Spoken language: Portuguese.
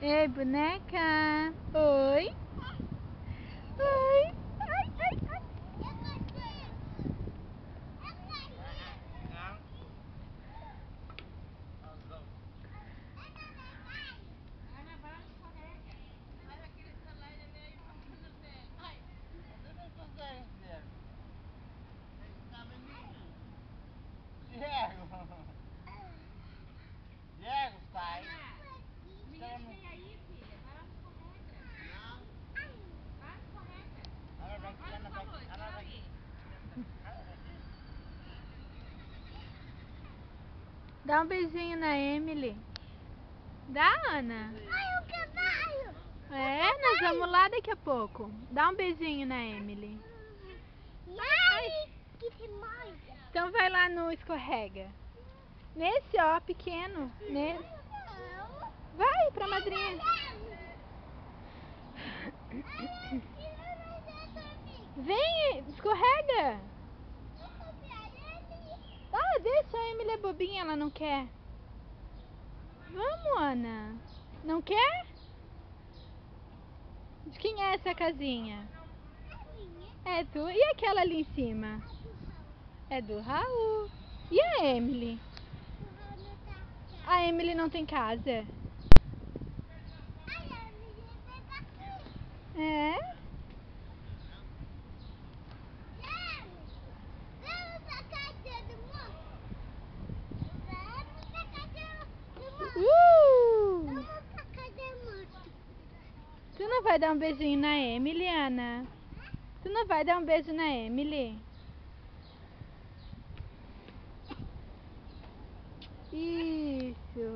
Ei, boneca. Oi. Oi. Ai, ai, ai. Diego, sai. Menino, vem aí, filha. Vai lá no escorrega. Vai no escorrega. Dá um beijinho na Emily. Dá, Ana? Ai, o cavalo! É, nós vamos lá daqui a pouco. Dá um beijinho na Emily. Ai, que demais! Então vai lá no escorrega. Nesse, ó, pequeno. Nesse. Vai pra madrinha. Vem, escorrega. Ah, deixa, a Emily é bobinha, ela não quer. Vamos, Ana. Não quer? De quem é essa casinha? É tu. E aquela ali em cima? É do Raul. E a Emily? A Emily não tem casa. É? Tu não vai dar um beijinho na Emily, Ana? Tu não vai dar um beijo na Emily? Isso.